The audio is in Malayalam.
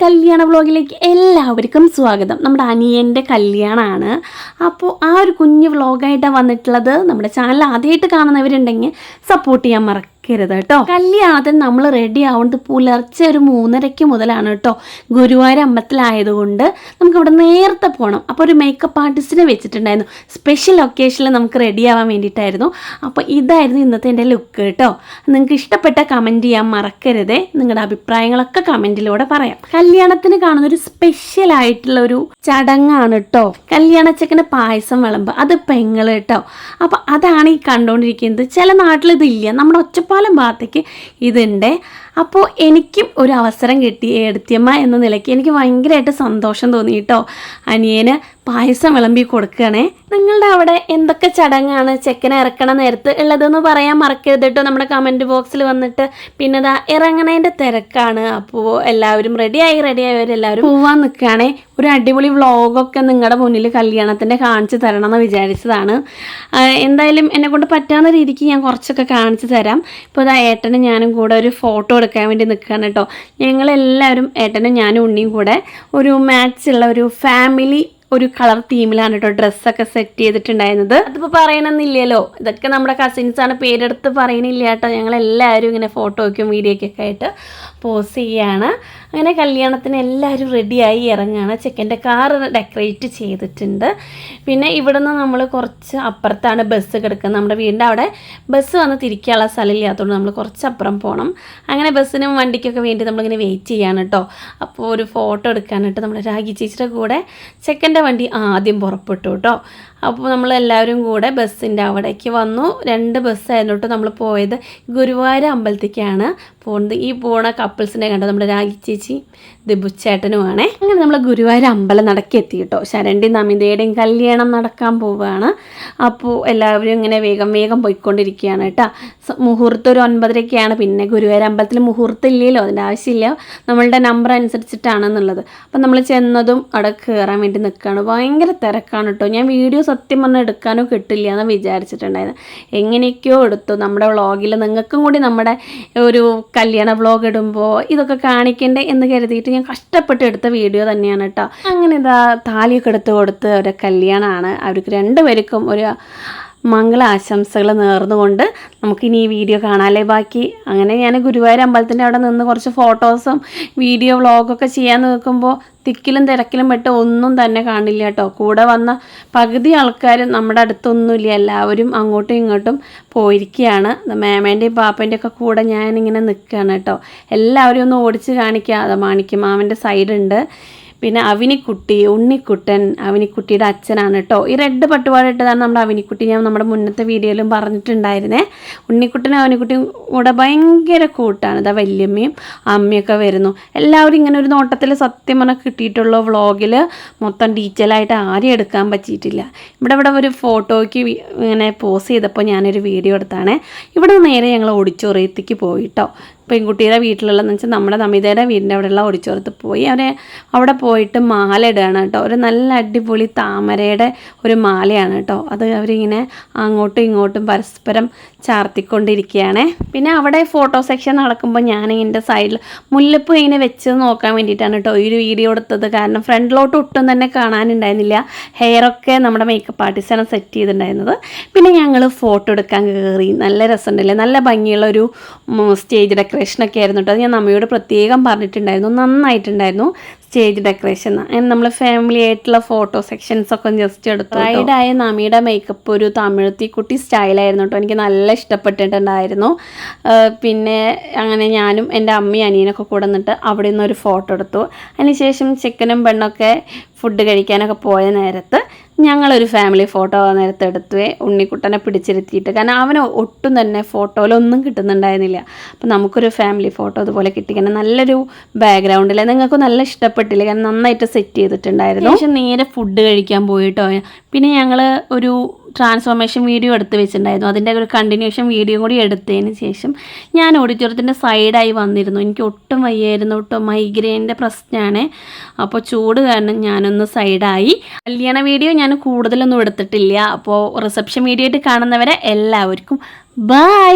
കല്യാണ വ്ളോഗിലേക്ക് എല്ലാവർക്കും സ്വാഗതം. നമ്മുടെ അനിയൻ്റെ കല്യാണമാണ്. അപ്പോൾ ആ ഒരു കുഞ്ഞു വ്ളോഗായിട്ടാണ് വന്നിട്ടുള്ളത്. നമ്മുടെ ചാനൽ ആദ്യമായിട്ട് കാണുന്നവരുണ്ടെങ്കിൽ സപ്പോർട്ട് ചെയ്യാൻ മറക്കരുത് കേട്ടോ. കല്യാണത്തിന് നമ്മൾ റെഡി ആവുന്നത് പുലർച്ചെ ഒരു 3:30 മുതലാണ് കേട്ടോ. ഗുരുവായൂർ അമ്പലത്തിലായതുകൊണ്ട് നമുക്ക് ഇവിടെ നേരത്തെ പോകണം. അപ്പോൾ ഒരു മേക്കപ്പ് ആർട്ടിസ്റ്റിനെ വെച്ചിട്ടുണ്ടായിരുന്നു. സ്പെഷ്യൽ ഒക്കേഷനിൽ നമുക്ക് റെഡി ആവാൻ വേണ്ടിയിട്ടായിരുന്നു. അപ്പോൾ ഇതായിരുന്നു ഇന്നത്തെ എൻ്റെ ലുക്ക് കേട്ടോ. നിങ്ങൾക്ക് ഇഷ്ടപ്പെട്ട കമൻറ്റ് ചെയ്യാൻ മറക്കരുതേ. നിങ്ങളുടെ അഭിപ്രായങ്ങളൊക്കെ കമൻറ്റിലൂടെ പറയാം. കല്യാണത്തിന് കാണുന്ന ഒരു സ്പെഷ്യൽ ആയിട്ടുള്ള ഒരു ചടങ്ങാണ് കേട്ടോ. കല്യാണച്ചക്കന് പായസം വിളമ്പ്, അത് പെങ്ങള് കേട്ടോ. അപ്പോൾ അതാണ് ഈ കണ്ടുകൊണ്ടിരിക്കുന്നത്. ചില നാട്ടിൽ ഇതില്ല, നമ്മുടെ ഒറ്റപ്പാലം ഭാഗത്തേക്ക് ഇതുണ്ട്. അപ്പോൾ എനിക്കും ഒരു അവസരം കിട്ടി. എടുത്തിയമ്മ എന്ന നിലയ്ക്ക് എനിക്ക് ഭയങ്കരമായിട്ട് സന്തോഷം തോന്നി കേട്ടോ. അനിയന് പായസം വിളമ്പി കൊടുക്കുകയാണേ. നിങ്ങളുടെ അവിടെ എന്തൊക്കെ ചടങ്ങാണ് ചെക്കനെ ഇറക്കണ നേരത്ത് ഉള്ളതെന്ന് പറയാൻ മറക്കരുത് കേട്ടോ നമ്മുടെ കമൻറ്റ് ബോക്സിൽ വന്നിട്ട്. പിന്നെ ഇതാ ഇറങ്ങണേൻ്റെ തിരക്കാണ്. അപ്പോൾ എല്ലാവരും റെഡിയായവരെല്ലാവരും പോവാൻ നിൽക്കുകയാണേ. ഒരു അടിപൊളി വ്ളോഗൊക്കെ നിങ്ങളുടെ മുന്നിൽ കല്യാണത്തിൻ്റെ കാണിച്ചു തരണം എന്ന് വിചാരിച്ചതാണ്. എന്തായാലും എന്നെക്കൊണ്ട് പറ്റാവുന്ന രീതിക്ക് ഞാൻ കുറച്ചൊക്കെ കാണിച്ചു തരാം. ഇപ്പോൾ ഇതാ ഏട്ടനും ഞാനും കൂടെ ഒരു ഫോട്ടോ എടുക്കാൻ വേണ്ടി നിൽക്കുകയാണ് കേട്ടോ. ഞങ്ങളെല്ലാവരും ഏട്ടനും ഞാനും ഉണ്ണിയും കൂടെ ഒരു മാച്ചുള്ള ഒരു ഫാമിലി ഒരു കളർ തീമിലാണ് കേട്ടോ ഡ്രസ്സൊക്കെ സെറ്റ് ചെയ്തിട്ടുണ്ടായിരുന്നത്. അതിപ്പോൾ പറയണമെന്നില്ലല്ലോ, ഇതൊക്കെ നമ്മുടെ കസിൻസാണ്, പേരെടുത്ത് പറയണില്ല കേട്ടോ. ഞങ്ങളെല്ലാവരും ഇങ്ങനെ ഫോട്ടോയ്ക്കും വീഡിയോയ്ക്കൊക്കെ ആയിട്ട് പോസ് ചെയ്യാണ്. അങ്ങനെ കല്യാണത്തിന് എല്ലാവരും റെഡിയായി ഇറങ്ങുകയാണ്. ചെക്കൻ്റെ കാർ ഡെക്കറേറ്റ് ചെയ്തിട്ടുണ്ട്. പിന്നെ ഇവിടുന്ന് നമ്മൾ കുറച്ച് അപ്പുറത്താണ് ബസ് കിടക്കുന്നത്. നമ്മുടെ വീടിൻ്റെ അവിടെ ബസ് വന്ന് തിരിക്കാനുള്ള സ്ഥലമില്ലാത്തതുകൊണ്ട് നമ്മൾ കുറച്ചപ്പുറം പോകണം. അങ്ങനെ ബസ്സിനും വണ്ടിക്കൊക്കെ വേണ്ടി നമ്മളിങ്ങനെ വെയിറ്റ് ചെയ്യാണ് കേട്ടോ. അപ്പോൾ ഒരു ഫോട്ടോ എടുക്കാനായിട്ട് നമ്മുടെ രാഗി ചേച്ചിയുടെ കൂടെ ചെക്കൻ്റെ വണ്ടി ആദ്യം പുറപ്പെട്ടു കേട്ടോ. അപ്പോൾ നമ്മളെല്ലാവരും കൂടെ ബസ്സിൻ്റെ അവിടേക്ക് വന്നു. 2 ബസ്സായിരുന്നു കേട്ടോ നമ്മൾ പോയത്. ഗുരുവായൂർ അമ്പലത്തേക്കാണ് പോകുന്നത്. ഈ പോണ കപ്പിൾസിനെ കണ്ടോ, നമ്മുടെ രാഗി ചേച്ചി ദിബുച്ചേട്ടനുമാണേ. അങ്ങനെ നമ്മൾ ഗുരുവായൂർ അമ്പലം നടക്കെത്തി കേട്ടോ. ശരണ്യയും നമിതയുടെയും കല്യാണം നടക്കാൻ പോവുകയാണ്. അപ്പോൾ എല്ലാവരും ഇങ്ങനെ വേഗം പോയിക്കൊണ്ടിരിക്കുകയാണ് കേട്ടോ. മുഹൂർത്തം ഒരു 9:30 പിന്നെ ഗുരുവായൂർ അമ്പലത്തിൽ മുഹൂർത്തം ഇല്ലല്ലോ, അതിൻ്റെ ആവശ്യമില്ല, നമ്മളുടെ നമ്പർ അനുസരിച്ചിട്ടാണെന്നുള്ളത്. അപ്പം നമ്മൾ ചെന്നതും അവിടെ കയറാൻ വേണ്ടി നിൽക്കുകയാണ്. ഭയങ്കര തിരക്കാണ് കേട്ടോ. ഞാൻ വീഡിയോ സത്യം പറഞ്ഞാൽ എടുക്കാനോ കിട്ടില്ല എന്ന് വിചാരിച്ചിട്ടുണ്ടായിരുന്നു. എങ്ങനെയൊക്കെയോ എടുത്തു. നമ്മുടെ വ്ളോഗിൽ നിങ്ങൾക്കും കൂടി നമ്മുടെ ഒരു കല്യാണ വ്ളോഗ് ഇടുമ്പോൾ ഇതൊക്കെ കാണിക്കണ്ടേ എന്ന് കരുതിയിട്ട് ഞാൻ കഷ്ടപ്പെട്ട് എടുത്ത വീഡിയോ തന്നെയാണ് കേട്ടോ. അങ്ങനെ ഇതാ താലിയൊക്കെ എടുത്ത് കൊടുത്ത് ഒരു കല്യാണമാണ്. അവർക്ക് 2 പേർക്കും ഒരു മംഗള ആശംസകൾ നേർന്നുകൊണ്ട് നമുക്കിനി ഈ വീഡിയോ കാണാമല്ലേ ബാക്കി. അങ്ങനെ ഞാൻ ഗുരുവായൂർ അമ്പലത്തിൻ്റെ അവിടെ നിന്ന് കുറച്ച് ഫോട്ടോസും വീഡിയോ വ്ളോഗൊക്കെ ചെയ്യാൻ നോക്കുമ്പോൾ തിക്കിലും തിരക്കിലും പെട്ട് ഒന്നും തന്നെ കാണില്ല കേട്ടോ. കൂടെ വന്ന പകുതി ആൾക്കാരും നമ്മുടെ അടുത്തൊന്നുമില്ല, എല്ലാവരും അങ്ങോട്ടും ഇങ്ങോട്ടും പോയിരിക്കുകയാണ്. മേമേൻ്റെയും പാപ്പേൻ്റെയും ഒക്കെ കൂടെ ഞാനിങ്ങനെ നിൽക്കുകയാണ് കേട്ടോ. എല്ലാവരും ഒന്ന് ഓടിച്ച് കാണിക്കാതെ മാണിക്കും മാമൻ്റെ സൈഡുണ്ട്. പിന്നെ അവിനിക്കുട്ടി, ഉണ്ണിക്കുട്ടൻ, അവിനിക്കുട്ടിയുടെ അച്ഛനാണ് കേട്ടോ. ഈ റെഡ് പട്ടുപാടിട്ടതാണ് നമ്മുടെ അവിനിക്കുട്ടി. ഞാൻ നമ്മുടെ മുന്നത്തെ വീഡിയോയിലും പറഞ്ഞിട്ടുണ്ടായിരുന്നേ. ഉണ്ണിക്കുട്ടനും അവിനിക്കുട്ടിയും കൂടെ ഭയങ്കര കൂട്ടാണ്. ഇതാ വല്യമ്മയും അമ്മയൊക്കെ വരുന്നു. എല്ലാവരും ഇങ്ങനെ ഒരു നോട്ടത്തിൽ സത്യം പറഞ്ഞാൽ കിട്ടിയിട്ടുള്ള വ്ളോഗിൽ മൊത്തം ഡീറ്റെയിലായിട്ട് ആരും എടുക്കാൻ പറ്റിയിട്ടില്ല. ഇവിടെ ഒരു ഫോട്ടോയ്ക്ക് ഇങ്ങനെ പോസ് ചെയ്തപ്പോൾ ഞാനൊരു വീഡിയോ എടുത്താണ്. ഇവിടെ നേരെ ഞങ്ങൾ ഓഡിറ്റോറിയത്തേക്ക് പോയിട്ടോ. പെൺകുട്ടിയുടെ വീട്ടിലുള്ളതെന്ന് വെച്ചാൽ നമ്മുടെ നമിതയുടെ വീടിൻ്റെ അവിടെയുള്ള ഓഡിറ്റോറിയത്തിൽ പോയി അവിടെ പോയിട്ട് മാല ഇടുകയാണ് കേട്ടോ. ഒരു നല്ല അടിപൊളി താമരയുടെ ഒരു മാലയാണ് കേട്ടോ. അത് അവരിങ്ങനെ അങ്ങോട്ടും ഇങ്ങോട്ടും പരസ്പരം ചാർത്തിക്കൊണ്ടിരിക്കുകയാണ്. പിന്നെ അവിടെ ഫോട്ടോ സെക്ഷൻ നടക്കുമ്പോൾ ഞാൻ ഇതിൻ്റെ സൈഡിൽ മുല്ലപ്പൂ ഇങ്ങനെ വെച്ച് നോക്കാൻ വേണ്ടിയിട്ടാണ് കേട്ടോ ഈ ഒരു വീഡിയോ എടുത്തത്. കാരണം ഫ്രണ്ടിലോട്ട് ഒട്ടും തന്നെ കാണാനുണ്ടായിരുന്നില്ല. ഹെയറൊക്കെ നമ്മുടെ മേക്കപ്പ് ആർട്ടിസ്റ്റാണ് സെറ്റ് ചെയ്തിട്ടുണ്ടായിരുന്നത്. പിന്നെ ഞങ്ങൾ ഫോട്ടോ എടുക്കാൻ കയറി. നല്ല രസമുണ്ടല്ലേ, നല്ല ഭംഗിയുള്ള ഒരു സ്റ്റേജ് ഡെക്കറേഷനൊക്കെ ആയിരുന്നു കേട്ടോ. അത് ഞാൻ നമ്മയോട് പ്രത്യേകം പറഞ്ഞിട്ടുണ്ടായിരുന്നു. നന്നായിട്ടുണ്ടായിരുന്നു സ്റ്റേജ് ഡെക്കറേഷൻ. നമ്മൾ ഫാമിലി ആയിട്ടുള്ള ഫോട്ടോ സെക്ഷൻസൊക്കെ ജസ്റ്റ് എടുത്തു. ബ്രൈഡായ നമിയുടെ മേക്കപ്പ് ഒരു തമിഴ്ത്തിക്കുട്ടി സ്റ്റൈലായിരുന്നു കേട്ടോ. എനിക്ക് നല്ല ഇഷ്ടപ്പെട്ടിട്ടുണ്ടായിരുന്നു. പിന്നെ അങ്ങനെ ഞാനും എൻ്റെ അമ്മയും അനിയനൊക്കെ കൂടെ നിന്നിട്ട് അവിടെ നിന്നൊരു ഫോട്ടോ എടുത്തു. അതിനുശേഷം ചെക്കനും പെണ്ണൊക്കെ ഫുഡ് കഴിക്കാനൊക്കെ പോയ നേരത്ത് ഞങ്ങളൊരു ഫാമിലി ഫോട്ടോ നേരത്തെ എടുത്തുവേ ഉണ്ണിക്കുട്ടനെ പിടിച്ചിരുത്തിയിട്ട്. കാരണം അവന് ഒട്ടും തന്നെ ഫോട്ടോയിലൊന്നും കിട്ടുന്നുണ്ടായിരുന്നില്ല. അപ്പം നമുക്കൊരു ഫാമിലി ഫോട്ടോ അതുപോലെ കിട്ടി. കാരണം നല്ലൊരു ബാക്ക്ഗ്രൗണ്ടിൽ നിങ്ങൾക്ക് നല്ല ഇഷ്ടപ്പെട്ടില്ല, കാരണം നന്നായിട്ട് സെറ്റ് ചെയ്തിട്ടുണ്ടായിരുന്നു. പക്ഷെ നേരെ ഫുഡ് കഴിക്കാൻ പോയിട്ടോ. പിന്നെ ഞങ്ങൾ ഒരു ട്രാൻസ്ഫോർമേഷൻ വീഡിയോ എടുത്ത് വെച്ചിട്ടുണ്ടായിരുന്നു. അതിൻ്റെ ഒരു കണ്ടിന്യൂഷൻ വീഡിയോ കൂടി എടുത്തതിന് ശേഷം ഞാൻ ഓഡിറ്റോറിയത്തിൻ്റെ സൈഡായി വന്നിരുന്നു. എനിക്ക് ഒട്ടും വയ്യായിരുന്നു കേട്ടോ, മൈഗ്രെയിൻ്റെ പ്രശ്നമാണ്. അപ്പോൾ ചൂട് കാരണം ഞാനൊന്ന് സൈഡായി. കല്യാണ വീഡിയോ ഞാൻ കൂടുതലൊന്നും എടുത്തിട്ടില്ല. അപ്പോൾ റിസപ്ഷൻ വീഡിയോ ആയിട്ട് കാണുന്നവരെ എല്ലാവർക്കും ബൈ.